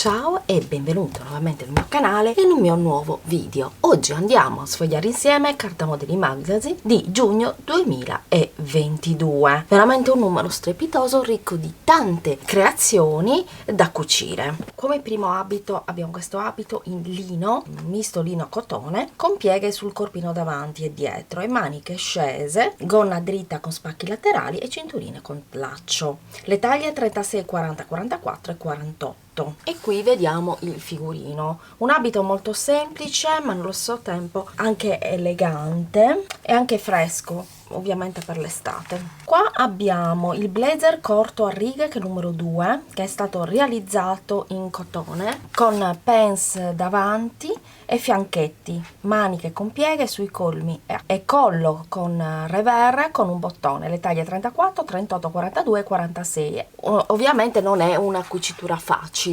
Ciao e benvenuto nuovamente nel mio canale e in un mio nuovo video. Oggi andiamo a sfogliare insieme Carta Modeli Magazine di giugno 2022. Veramente un numero strepitoso, ricco di tante creazioni da cucire. Come primo abito abbiamo questo abito in lino, misto lino cotone, con pieghe sul corpino davanti e dietro e maniche scese, gonna dritta con spacchi laterali e cinturine con laccio. Le taglie 36, 40, 44 e 48. E qui vediamo il figurino, un abito molto semplice ma nello stesso tempo anche elegante e anche fresco, ovviamente per l'estate. Qua abbiamo il blazer corto a righe, che è numero 2, che è stato realizzato in cotone con pants davanti e fianchetti, maniche con pieghe sui colmi e collo con revers con un bottone. Le taglie 34, 38, 42 e 46. Ovviamente non è una cucitura facile.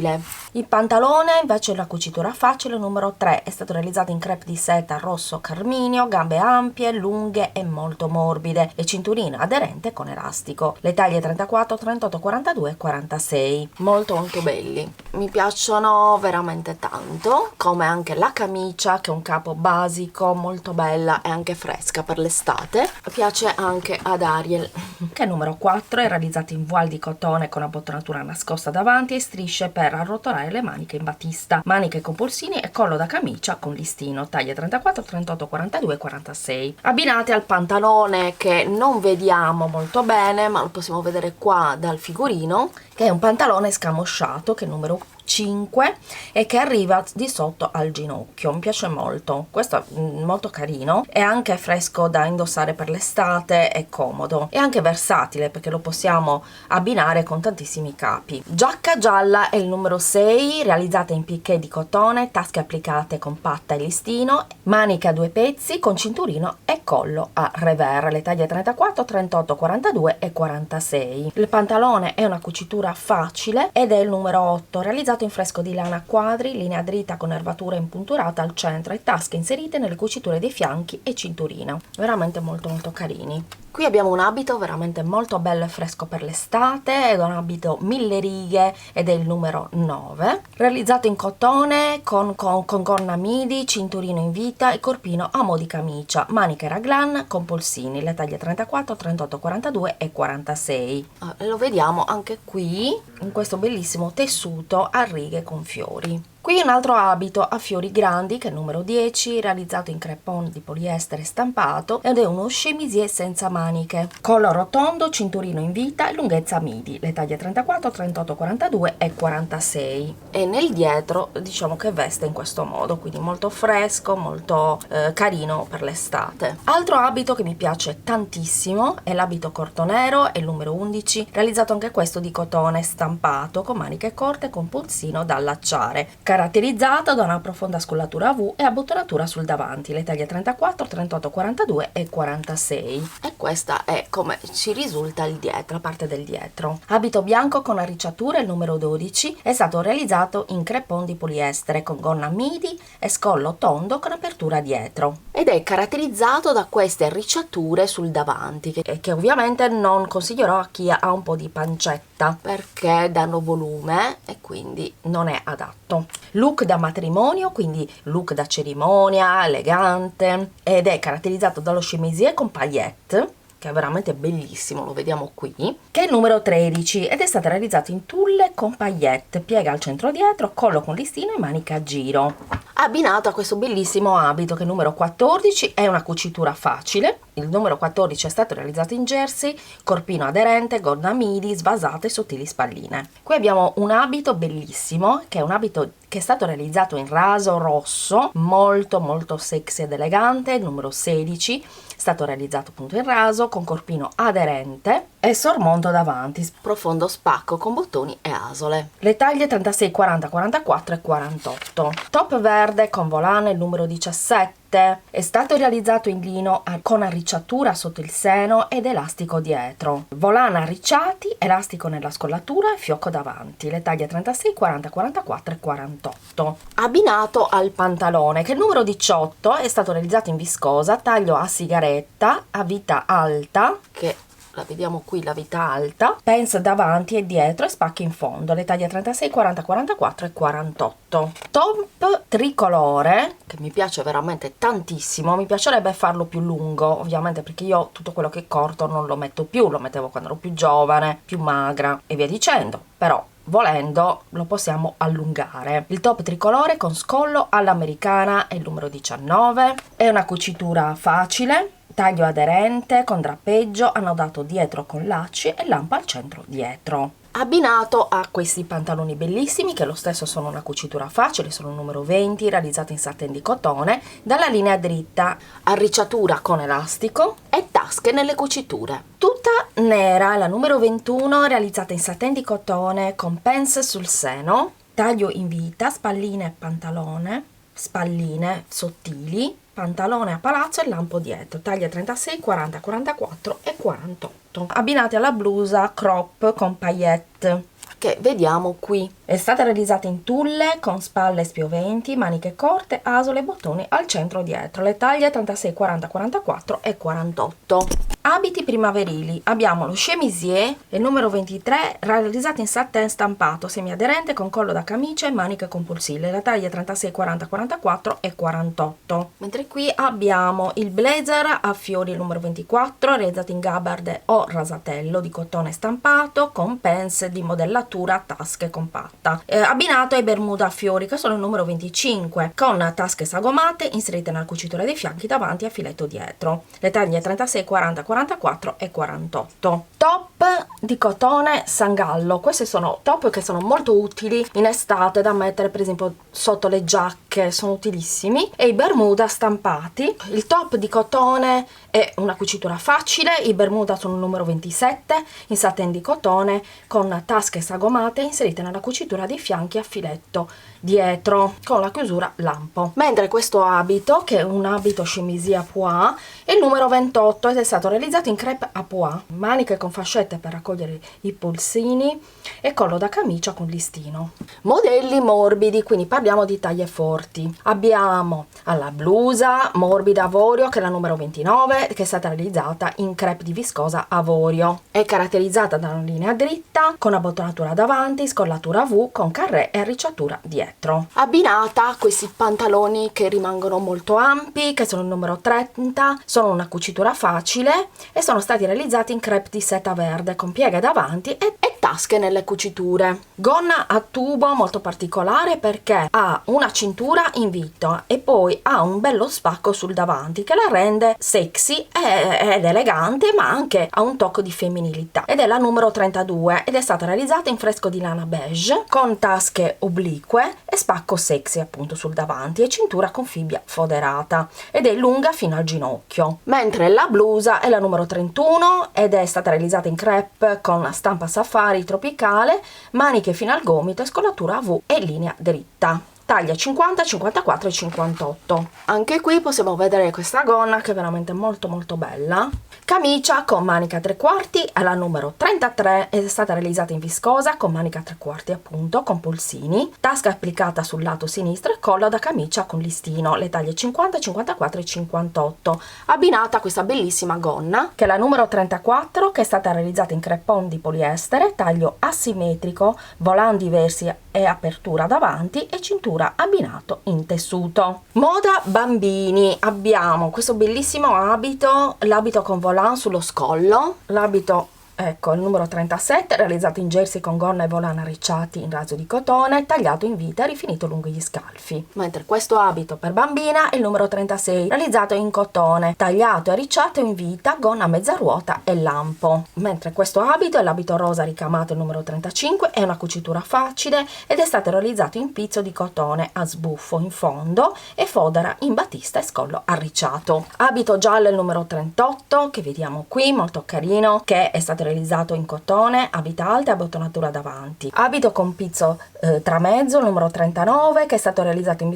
Il pantalone invece è una cucitura facile, numero 3, è stato realizzato in crepe di seta rosso carminio, gambe ampie, lunghe e molto morbide e cinturina aderente con elastico. Le taglie 34, 38, 42 e 46. Molto belli, mi piacciono veramente tanto, come anche la camicia, che è un capo basico molto bella e anche fresca per l'estate. Piace anche ad Ariel, che è numero 4, è realizzato in voile di cotone con abbottonatura nascosta davanti e strisce per arrotolare le maniche in batista, maniche con polsini e collo da camicia con listino. Taglie 34, 38, 42 e 46, abbinate al pantalone che non vediamo molto bene ma lo possiamo vedere qua dal figurino, che è un pantalone scamosciato, che è numero 5 e che arriva di sotto al ginocchio. Mi piace molto, questo è molto carino, è anche fresco da indossare per l'estate, è comodo e anche versatile perché lo possiamo abbinare con tantissimi capi. Giacca gialla è il numero 6, realizzata in piqué di cotone, tasche applicate con patta e listino, maniche a 2 pezzi con cinturino e collo a revers. Le taglie 34, 38, 42 e 46. Il pantalone è una cucitura facile ed è il numero 8, realizzato in fresco di lana a quadri, linea dritta con nervatura impunturata al centro e tasche inserite nelle cuciture dei fianchi e cinturina. Veramente molto carini. Qui abbiamo un abito veramente molto bello e fresco per l'estate, è un abito 1000 righe ed è il numero 9, realizzato in cotone con gonna midi, cinturino in vita e corpino a mo' di camicia, maniche raglan con polsini. Le taglie 34, 38, 42 e 46. Lo vediamo anche qui in questo bellissimo tessuto a righe con fiori. Qui un altro abito a fiori grandi, che è il numero 10, realizzato in crepon di poliestere stampato ed è uno chemisier senza maniche, collo rotondo, cinturino in vita e lunghezza midi. Le taglie 34, 38, 42 e 46. E nel dietro diciamo che veste in questo modo, quindi molto fresco, molto carino per l'estate. Altro abito che mi piace tantissimo è l'abito corto nero, è il numero 11, realizzato anche questo di cotone stampato con maniche corte con polsino da allacciare, caratterizzata da una profonda scollatura V e abbottonatura sul davanti. Le taglie 34, 38, 42 e 46. E questa è come ci risulta il dietro, la parte del dietro. Abito bianco con arricciature, il numero 12, è stato realizzato in crepon di poliestere con gonna midi e scollo tondo con apertura dietro ed è caratterizzato da queste arricciature sul davanti che ovviamente non consiglierò a chi ha un po' di pancetta perché danno volume e quindi non è adatto. Look da matrimonio, quindi look da cerimonia, elegante, ed è caratterizzato dallo chemisier con paillette, che è veramente bellissimo, lo vediamo qui, che è il numero 13 ed è stato realizzato in tulle con paillette, piega al centro dietro, collo con listino e manica a giro, abbinato a questo bellissimo abito che è il numero 14, è una cucitura facile. Il numero 14 è stato realizzato in jersey, corpino aderente, gonna midi, svasate e sottili spalline. Qui abbiamo un abito bellissimo, che è un abito che è stato realizzato in raso rosso, molto sexy ed elegante, il numero 16, è stato realizzato appunto in raso, con corpino aderente e sormonto davanti, profondo spacco con bottoni e asole. Le taglie 36, 40, 44 e 48. Top verde con volane, il numero 17. È stato realizzato in lino con arricciatura sotto il seno ed elastico dietro. Volana arricciati, elastico nella scollatura e fiocco davanti. Le taglie 36, 40, 44 e 48. Abbinato al pantalone, che è il numero 18, è stato realizzato in viscosa, taglio a sigaretta, a vita alta, che la vediamo qui, la vita alta, pens davanti e dietro e spacchi in fondo, le taglie 36, 40, 44 e 48. Top tricolore, che mi piace veramente tantissimo, mi piacerebbe farlo più lungo, ovviamente, perché io tutto quello che corto non lo metto più, lo mettevo quando ero più giovane, più magra e via dicendo, però volendo lo possiamo allungare. Il top tricolore con scollo all'americana è il numero 19, è una cucitura facile, taglio aderente con drappeggio annodato dietro con lacci e lampa al centro dietro, abbinato a questi pantaloni bellissimi che lo stesso sono una cucitura facile, sono un numero 20 realizzato in satin di cotone dalla linea dritta, arricciatura con elastico e tasche nelle cuciture. Tutta nera, la numero 21 realizzata in satin di cotone con pens sul seno, taglio in vita, spalline e pantalone, spalline sottili, pantalone a palazzo e lampo dietro, taglia 36, 40, 44 e 48, abbinati alla blusa crop con paillette che vediamo qui. È stata realizzata in tulle con spalle spioventi, maniche corte, asole e bottoni al centro dietro, le taglie 36, 40, 44 e 48. Abiti primaverili, abbiamo lo chemisier, il numero 23, realizzato in satin stampato semiaderente con collo da camicia e maniche con polsille, la taglia 36, 40, 44 e 48. Mentre qui abbiamo il blazer a fiori, il numero 24, realizzato in gabard o rasatello di cotone stampato con pens di modellatura tasche compatta, abbinato ai bermuda a fiori che sono il numero 25, con tasche sagomate inserite nella cucitura dei fianchi davanti a filetto dietro, le taglie 36, 40, 44 e 48. Top di cotone sangallo, questi sono top che sono molto utili in estate da mettere per esempio sotto le giacche, sono utilissimi, e i bermuda stampati. Il top di cotone è una cucitura facile, i bermuda sono il numero 27 in satin di cotone con tasche sagomate inserite nella cucitura dei fianchi a filetto dietro con la chiusura lampo. Mentre questo abito, che è un abito chemise à pois, è il numero 28 ed è stato realizzato in crêpe à pois, maniche con fascette per raccogliere i polsini e collo da camicia con listino. Modelli morbidi, quindi parliamo di taglie forti. Abbiamo alla blusa morbida avorio, che è la numero 29, che è stata realizzata in crêpe di viscosa avorio. È caratterizzata da una linea dritta con abbottonatura davanti, scollatura V con carré e arricciatura dietro. Abbinata a questi pantaloni che rimangono molto ampi, che sono il numero 30, sono una cucitura facile e sono stati realizzati in crêpe di seta verde con pieghe davanti e tasche nelle cuciture. Gonna a tubo molto particolare perché ha una cintura in vita e poi ha un bello spacco sul davanti che la rende sexy ed elegante, ma anche ha un tocco di femminilità, ed è la numero 32 ed è stata realizzata in fresco di lana beige con tasche oblique e spacco sexy appunto sul davanti e cintura con fibbia foderata ed è lunga fino al ginocchio. Mentre la blusa è la numero 31 ed è stata realizzata in crêpe con stampa safari tropicale, maniche fino al gomito e scollatura a V e linea dritta, taglia 50, 54 e 58. Anche qui possiamo vedere questa gonna che è veramente molto molto bella. Camicia con manica a 3/4 alla numero 33 ed è stata realizzata in viscosa con manica a 3/4 appunto con polsini, tasca applicata sul lato sinistro e collo da camicia con listino, le taglie 50, 54 e 58, abbinata a questa bellissima gonna che è la numero 34, che è stata realizzata in crepon di poliestere, taglio asimmetrico, volant diversi e apertura davanti e cintura abbinato in tessuto. Moda bambini, abbiamo questo bellissimo abito, l'abito con volant sullo scollo, l'abito ecco il numero 37, realizzato in jersey con gonna e volant arricciati in raso di cotone, tagliato in vita e rifinito lungo gli scalfi. Mentre questo abito per bambina è il numero 36, realizzato in cotone, tagliato e arricciato in vita, gonna a mezza ruota e lampo. Mentre questo abito è l'abito rosa ricamato, il numero 35, è una cucitura facile ed è stato realizzato in pizzo di cotone a sbuffo in fondo e fodera in batista e scollo arricciato. Abito giallo il numero 38, che vediamo qui, molto carino, che è stato stato realizzato in cotone a vita alta e a bottonatura davanti. Abito con pizzo tramezzo numero 39, che è stato realizzato in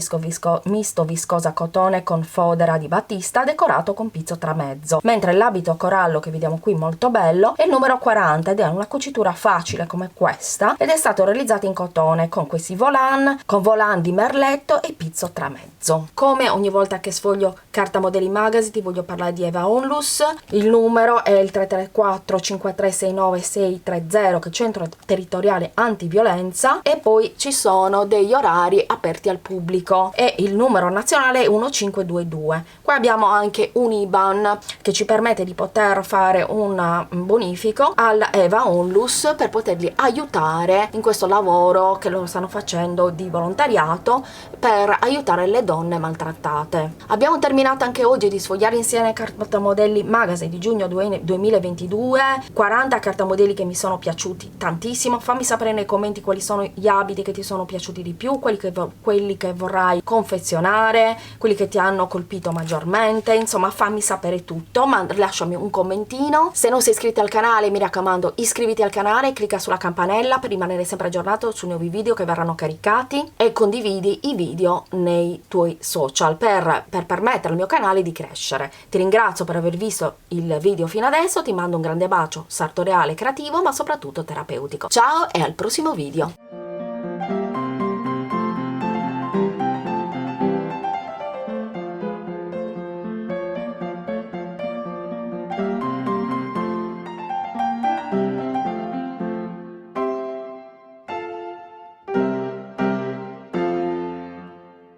misto viscosa cotone con fodera di battista, decorato con pizzo tramezzo, mentre l'abito corallo che vediamo qui molto bello è il numero 40 ed è una cucitura facile come questa ed è stato realizzato in cotone con questi volant, con volant di merletto e pizzo tramezzo. Come ogni volta che sfoglio Carta Modelli Magazine ti voglio parlare di Eva Onlus. Il numero è il 334 5369 630, che è Centro Territoriale Antiviolenza, e poi ci sono degli orari aperti al pubblico e il numero nazionale è 1522. Qua abbiamo anche un IBAN che ci permette di poter fare un bonifico alla Eva Onlus per poterli aiutare in questo lavoro che loro stanno facendo di volontariato per aiutare le donne maltrattate. Abbiamo terminato anche oggi di sfogliare insieme Carta Modelli Magazine di giugno 2022, 40 cartamodelli che mi sono piaciuti tantissimo. Fammi sapere nei commenti quali sono gli abiti che ti sono piaciuti di più, quelli che vorrai confezionare, quelli che ti hanno colpito maggiormente, insomma fammi sapere tutto, ma lasciami un commentino. Se non sei iscritto al canale, mi raccomando, iscriviti al canale, clicca sulla campanella per rimanere sempre aggiornato sui nuovi video che verranno caricati e condividi i video nei tuoi social per permettere al mio canale di crescere. Ti ringrazio per aver visto il video fino adesso, ti mando un grande bacio sartoriale, creativo, ma soprattutto terapeutico. Ciao e al prossimo video!